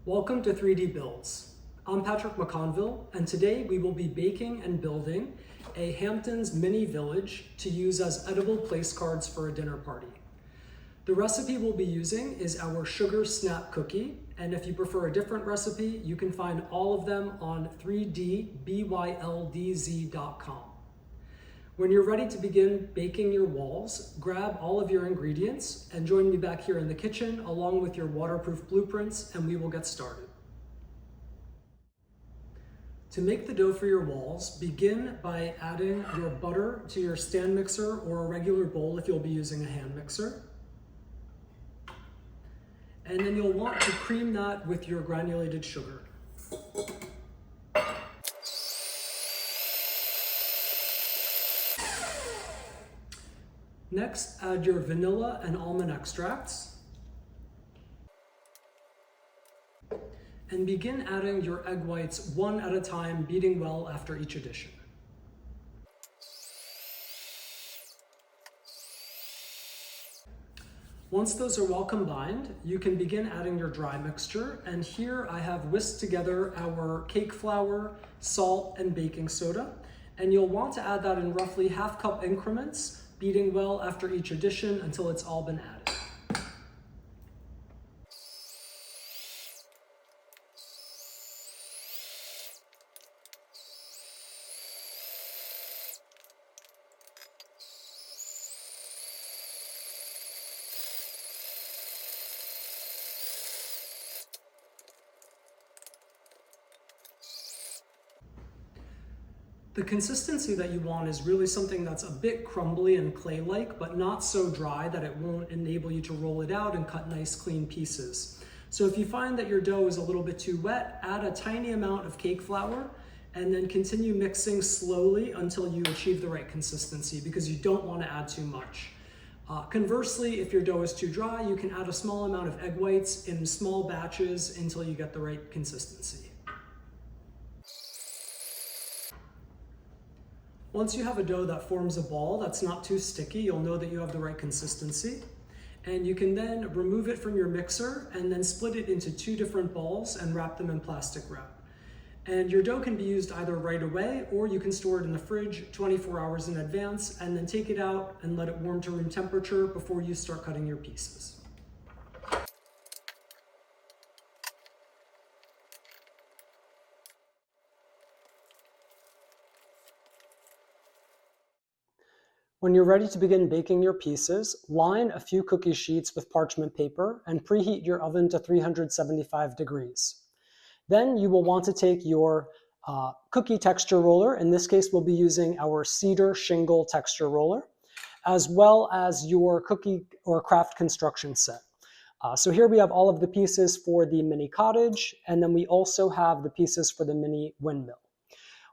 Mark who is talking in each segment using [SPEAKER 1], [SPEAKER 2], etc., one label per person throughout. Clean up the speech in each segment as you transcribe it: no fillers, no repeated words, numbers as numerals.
[SPEAKER 1] Welcome to 3DBYLDS. I'm Patrick McConville, and today we will be baking and building a Hamptons mini village to use as edible place cards for a dinner party. The recipe we'll be using is our sugar snap cookie, and if you prefer a different recipe, you can find all of them on 3DBYLDS.com. When you're ready to begin baking your walls, grab all of your ingredients and join me back here in the kitchen along with your waterproof blueprints, and we will get started. To make the dough for your walls, begin by adding your butter to your stand mixer or a regular bowl if you'll be using a hand mixer. And then you'll want to cream that with your granulated sugar. Next, add your vanilla and almond extracts. And begin adding your egg whites one at a time, beating well after each addition. Once those are well combined, you can begin adding your dry mixture. And here I have whisked together our cake flour, salt, and baking soda. And you'll want to add that in roughly half cup increments, beating well after each addition until it's all been added. The consistency that you want is really something that's a bit crumbly and clay-like, but not so dry that it won't enable you to roll it out and cut nice clean pieces. So if you find that your dough is a little bit too wet, add a tiny amount of cake flour and then continue mixing slowly until you achieve the right consistency, because you don't want to add too much. Conversely, if your dough is too dry, you can add a small amount of egg whites in small batches until you get the right consistency. Once you have a dough that forms a ball that's not too sticky, you'll know that you have the right consistency. And you can then remove it from your mixer and then split it into two different balls and wrap them in plastic wrap. And your dough can be used either right away, or you can store it in the fridge 24 hours in advance and then take it out and let it warm to room temperature before you start cutting your pieces. When you're ready to begin baking your pieces, line a few cookie sheets with parchment paper and preheat your oven to 375 degrees. Then you will want to take your cookie texture roller. In this case, we'll be using our cedar shingle texture roller, as well as your cookie or craft construction set. So here we have all of the pieces for the mini cottage, and then we also have the pieces for the mini windmill.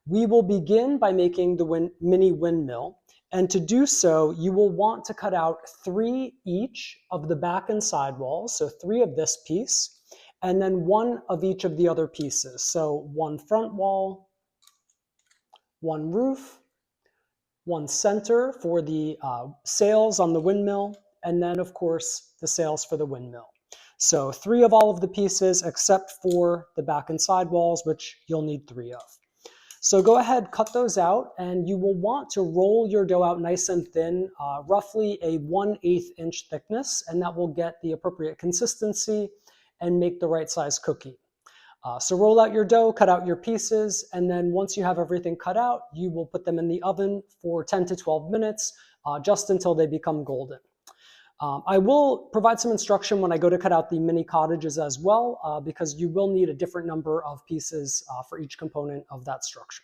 [SPEAKER 1] We will begin by making the mini windmill. And to do so, you will want to cut out 3 each of the back and side walls, so 3 of this piece, and then 1 of each of the other pieces. So 1 front wall, 1 roof, 1 center for the sails on the windmill, and then of course the sails for the windmill. So 3 of all of the pieces except for the back and side walls, which you'll need 3 of. So go ahead, cut those out, and you will want to roll your dough out nice and thin, roughly a 1/8 inch thickness, and that will get the appropriate consistency and make the right size cookie. So roll out your dough, cut out your pieces, and then once you have everything cut out, you will put them in the oven for 10 to 12 minutes, just until they become golden. I will provide some instruction when I go to cut out the mini cottages as well, because you will need a different number of pieces for each component of that structure.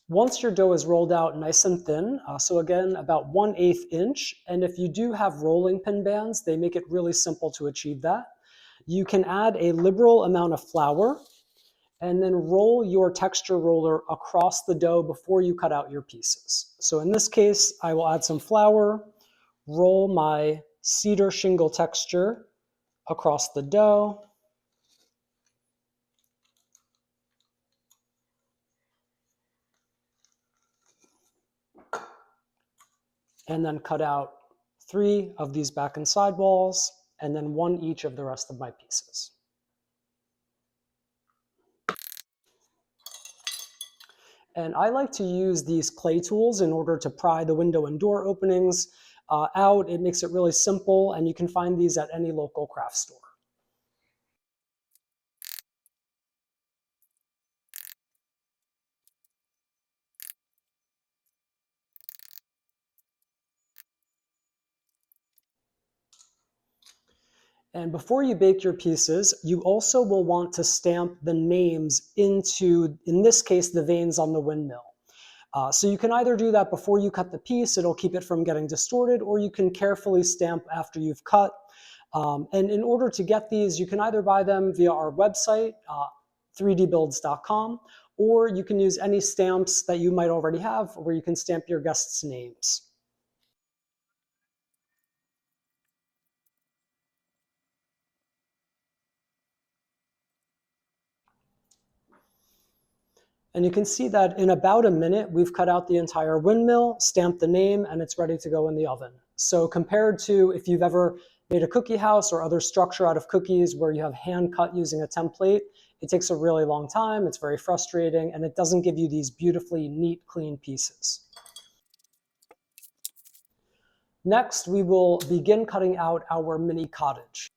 [SPEAKER 1] Once your dough is rolled out nice and thin, so again, about 1/8 inch, and if you do have rolling pin bands, they make it really simple to achieve that. You can add a liberal amount of flour and then roll your texture roller across the dough before you cut out your pieces. So in this case, I will add some flour, roll my cedar shingle texture across the dough, and then cut out 3 of these back and side walls, and then 1 each of the rest of my pieces. And I like to use these clay tools in order to pry the window and door openings out. It makes it really simple, and you can find these at any local craft store. And before you bake your pieces, you also will want to stamp the names into, in this case, the vanes on the windmill. So you can either do that before you cut the piece, it'll keep it from getting distorted, or you can carefully stamp after you've cut. And in order to get these, you can either buy them via our website, 3DBYLDS.com, or you can use any stamps that you might already have where you can stamp your guests' names. And you can see that in about a minute, we've cut out the entire windmill, stamped the name, and it's ready to go in the oven. So compared to if you've ever made a cookie house or other structure out of cookies where you have hand cut using a template, it takes a really long time, it's very frustrating, and it doesn't give you these beautifully neat, clean pieces. Next, we will begin cutting out our mini cottage.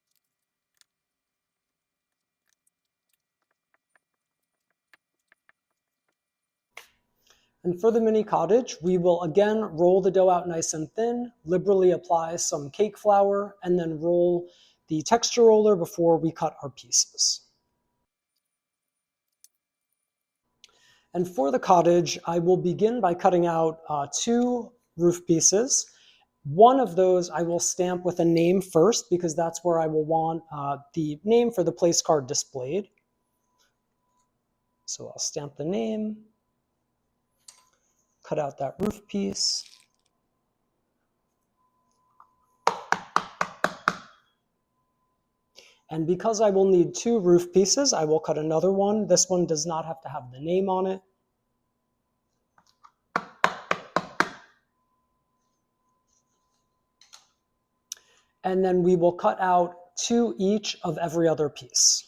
[SPEAKER 1] And for the mini cottage, we will again roll the dough out nice and thin, liberally apply some cake flour, and then roll the texture roller before we cut our pieces. And for the cottage, I will begin by cutting out 2 roof pieces. One of those I will stamp with a name first because that's where I will want the name for the place card displayed. So I'll stamp the name, cut out that roof piece. And because I will need 2 roof pieces, I will cut another one. This one does not have to have the name on it. And then we will cut out 2 each of every other piece.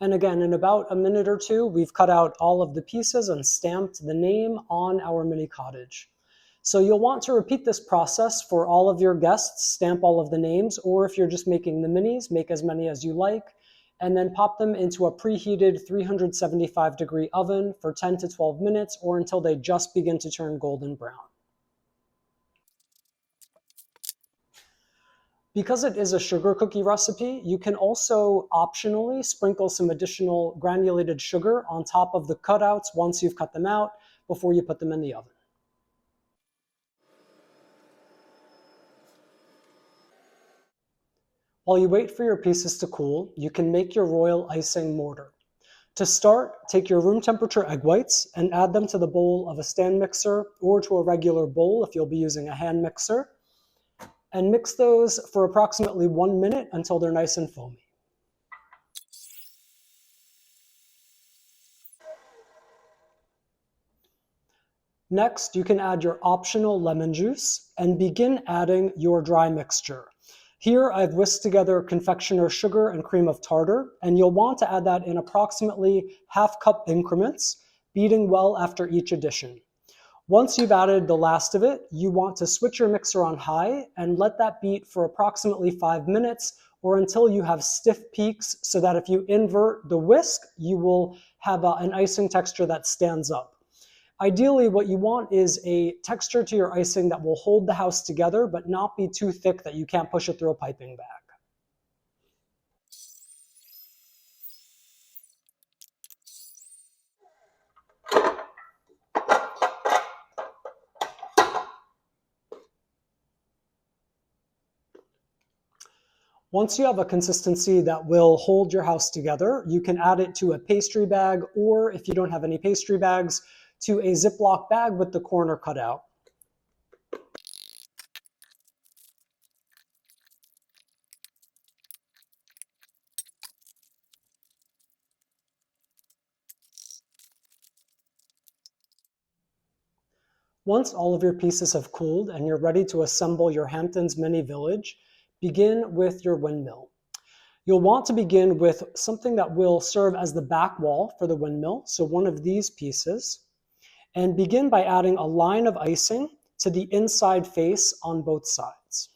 [SPEAKER 1] And again, in about a minute or 2, we've cut out all of the pieces and stamped the name on our mini cottage. So you'll want to repeat this process for all of your guests, stamp all of the names, or if you're just making the minis, make as many as you like, and then pop them into a preheated 375-degree oven for 10 to 12 minutes or until they just begin to turn golden brown. Because it is a sugar cookie recipe, you can also optionally sprinkle some additional granulated sugar on top of the cutouts once you've cut them out before you put them in the oven. While you wait for your pieces to cool, you can make your royal icing mortar. To start, take your room temperature egg whites and add them to the bowl of a stand mixer or to a regular bowl if you'll be using a hand mixer, and mix those for approximately 1 minute until they're nice and foamy. Next, you can add your optional lemon juice and begin adding your dry mixture. Here I've whisked together confectioner sugar and cream of tartar, and you'll want to add that in approximately half-cup increments, beating well after each addition. Once you've added the last of it, you want to switch your mixer on high and let that beat for approximately 5 minutes or until you have stiff peaks so that if you invert the whisk, you will have an icing texture that stands up. Ideally, what you want is a texture to your icing that will hold the house together but not be too thick that you can't push it through a piping bag. Once you have a consistency that will hold your house together, you can add it to a pastry bag, or if you don't have any pastry bags, to a Ziploc bag with the corner cut out. Once all of your pieces have cooled and you're ready to assemble your Hamptons mini village, begin with your windmill. You'll want to begin with something that will serve as the back wall for the windmill, so one of these pieces, and begin by adding a line of icing to the inside face on both sides.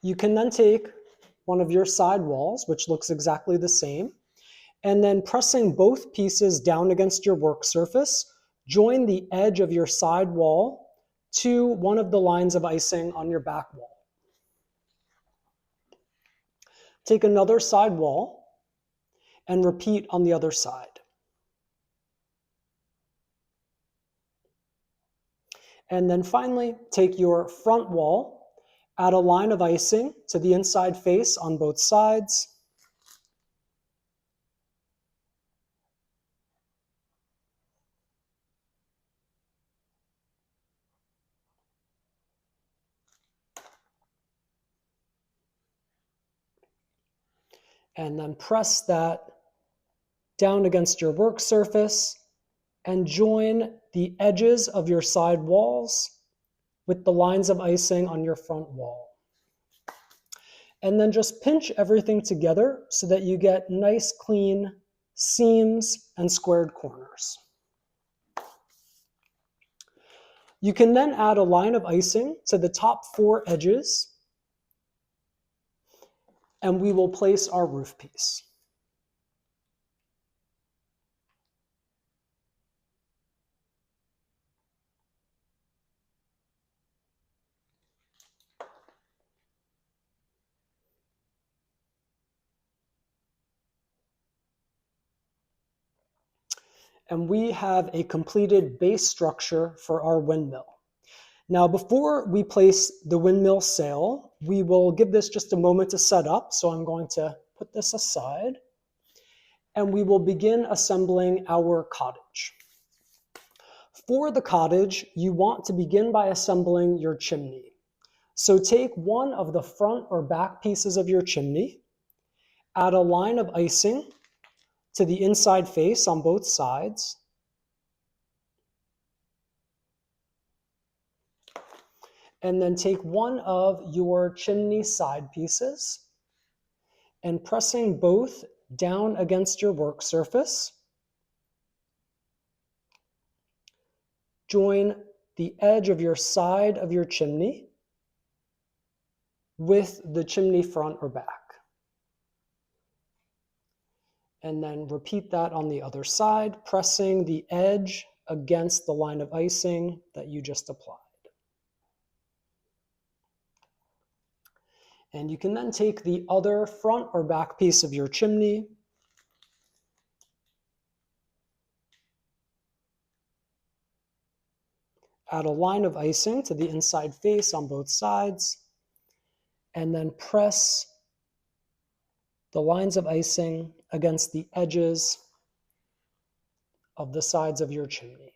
[SPEAKER 1] You can then take one of your side walls, which looks exactly the same, and then pressing both pieces down against your work surface, join the edge of your side wall to one of the lines of icing on your back wall. Take another side wall and repeat on the other side. And then finally, take your front wall, add a line of icing to the inside face on both sides, and then press that down against your work surface and join the edges of your side walls with the lines of icing on your front wall. And then just pinch everything together so that you get nice clean seams and squared corners. You can then add a line of icing to the top 4 edges, and we will place our roof piece. And we have a completed base structure for our windmill. Now, before we place the windmill sail, we will give this just a moment to set up. So I'm going to put this aside, and we will begin assembling our cottage. For the cottage, you want to begin by assembling your chimney. So take one of the front or back pieces of your chimney, add a line of icing to the inside face on both sides, and then take one of your chimney side pieces and pressing both down against your work surface, join the edge of your side of your chimney with the chimney front or back. And then repeat that on the other side, pressing the edge against the line of icing that you just applied. And you can then take the other front or back piece of your chimney, add a line of icing to the inside face on both sides, and then press the lines of icing against the edges of the sides of your chimney.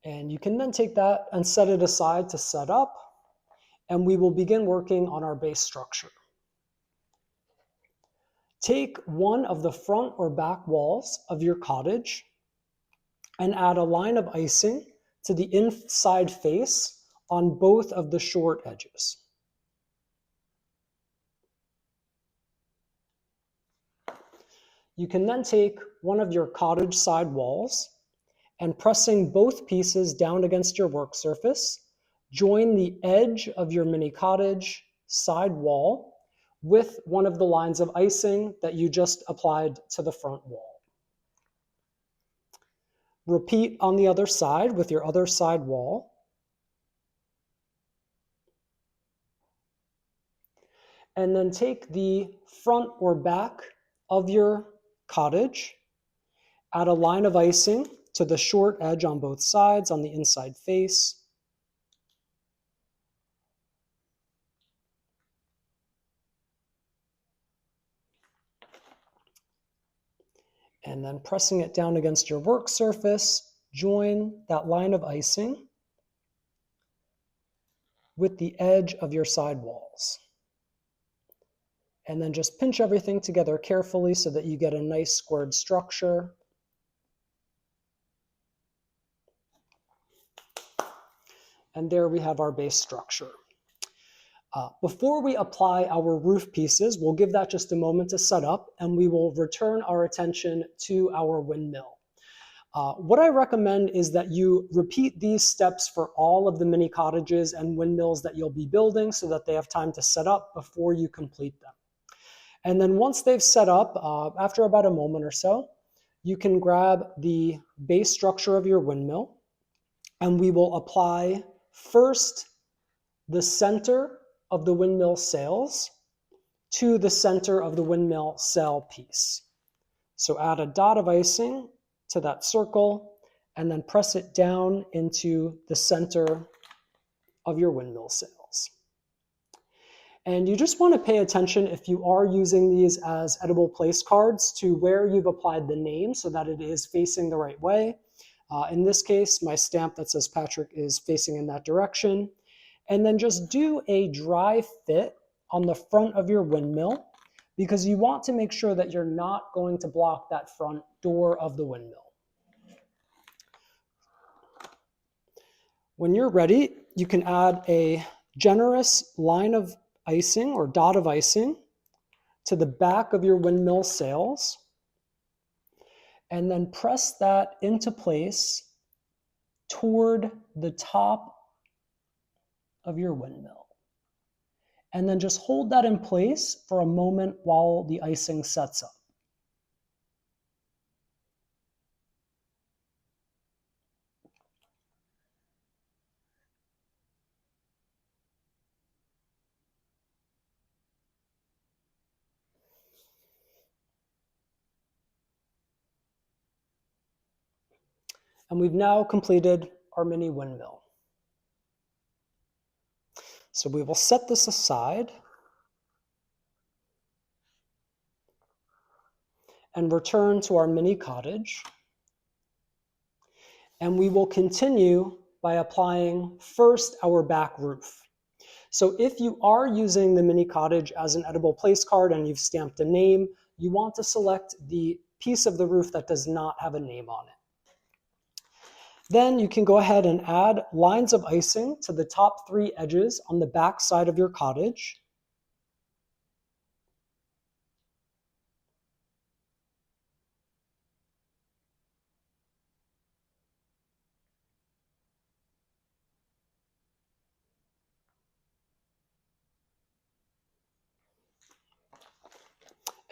[SPEAKER 1] And you can then take that and set it aside to set up, and we will begin working on our base structure. Take one of the front or back walls of your cottage and add a line of icing to the inside face on both of the short edges. You can then take one of your cottage side walls and pressing both pieces down against your work surface, join the edge of your mini cottage side wall with one of the lines of icing that you just applied to the front wall. Repeat on the other side with your other side wall. and then take the front or back of your cottage, add a line of icing to the short edge on both sides on the inside face. And then pressing it down against your work surface, join that line of icing with the edge of your side walls. And then just pinch everything together carefully so that you get a nice squared structure. And there we have our base structure. Before we apply our roof pieces, we'll give that just a moment to set up, and we will return our attention to our windmill. What I recommend is that you repeat these steps for all of the mini cottages and windmills that you'll be building so that they have time to set up before you complete them. And then once they've set up, after about a moment or so, you can grab the base structure of your windmill, and we will apply first the center of the windmill sails to the center of the windmill sail piece. So add a dot of icing to that circle and then press it down into the center of your windmill sails. And you just want to pay attention, if you are using these as edible place cards, to where you've applied the name so that it is facing the right way. In this case, my stamp that says Patrick is facing in that direction. And then just do a dry fit on the front of your windmill, because you want to make sure that you're not going to block that front door of the windmill. When you're ready, you can add a generous line of icing or dot of icing to the back of your windmill sails, and then press that into place toward the top of your windmill. And then just hold that in place for a moment while the icing sets up. And we've now completed our mini windmill. So we will set this aside and return to our mini cottage. And we will continue by applying first our back roof. So if you are using the mini cottage as an edible place card and you've stamped a name, you want to select the piece of the roof that does not have a name on it. Then you can go ahead and add lines of icing to the top 3 edges on the back side of your cottage.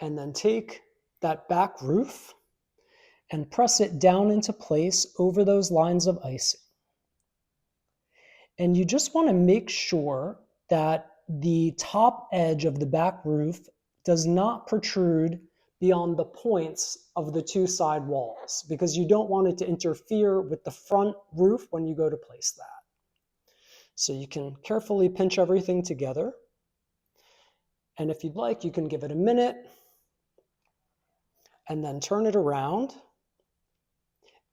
[SPEAKER 1] And then take that back roof and press it down into place over those lines of icing. And you just want to make sure that the top edge of the back roof does not protrude beyond the points of the 2 side walls, because you don't want it to interfere with the front roof when you go to place that. So you can carefully pinch everything together. And if you'd like, you can give it a minute and then turn it around,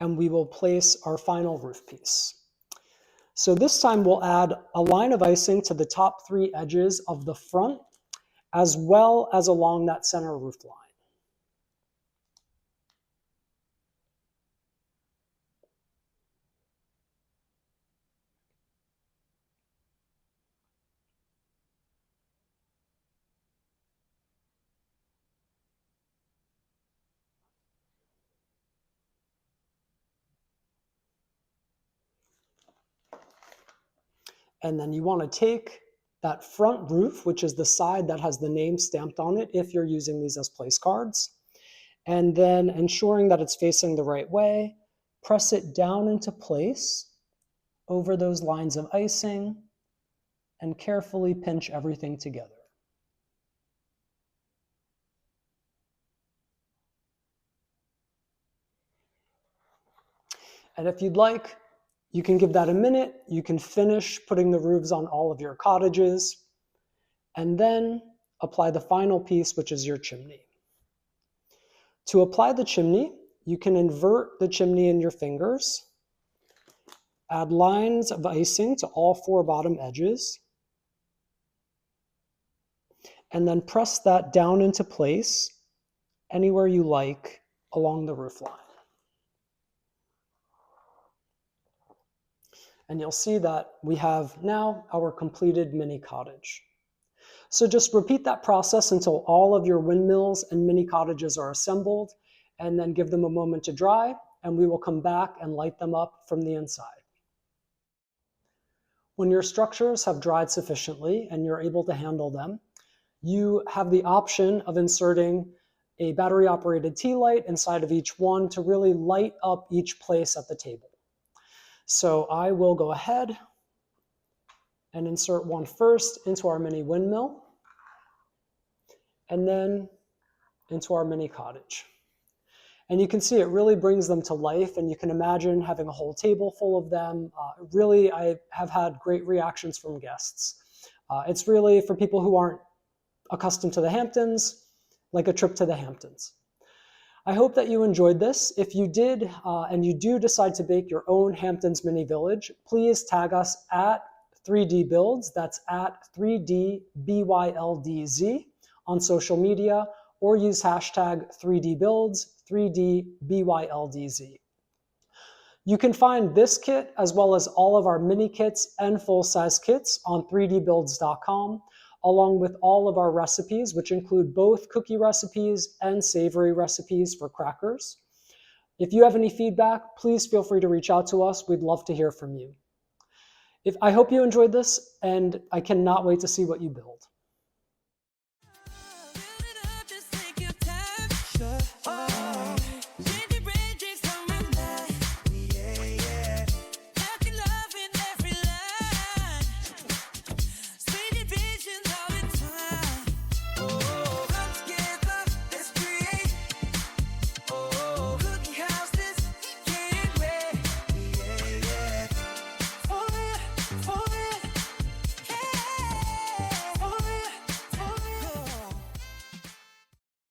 [SPEAKER 1] and we will place our final roof piece. So this time we'll add a line of icing to the top 3 edges of the front, as well as along that center roof line. And then you want to take that front roof, which is the side that has the name stamped on it if you're using these as place cards, and then ensuring that it's facing the right way, press it down into place over those lines of icing and carefully pinch everything together. And if you'd like, you can give that a minute. You can finish putting the roofs on all of your cottages, and then apply the final piece, which is your chimney. To apply the chimney, you can invert the chimney in your fingers, add lines of icing to all 4 bottom edges, and then press that down into place anywhere you like along the roof line. And you'll see that we have now our completed mini cottage. So just repeat that process until all of your windmills and mini cottages are assembled, and then give them a moment to dry, and we will come back and light them up from the inside. When your structures have dried sufficiently and you're able to handle them, you have the option of inserting a battery-operated tea light inside of each one to really light up each place at the table. So I will go ahead and insert one first into our mini windmill, and then into our mini cottage. And you can see it really brings them to life, and you can imagine having a whole table full of them. Really, I have had great reactions from guests. It's really, for people who aren't accustomed to the Hamptons, like a trip to the Hamptons. I hope that you enjoyed this. If you did, and you do decide to bake your own Hamptons mini village, please tag us at 3DBYLDS, that's at 3DBYLDS on social media, or use hashtag 3DBYLDS, 3DBYLDS. You can find this kit as well as all of our mini kits and full-size kits on 3DBYLDS.com, along with all of our recipes, which include both cookie recipes and savory recipes for crackers. If you have any feedback, please feel free to reach out to us. We'd love to hear from you. I hope you enjoyed this, and I cannot wait to see what you build.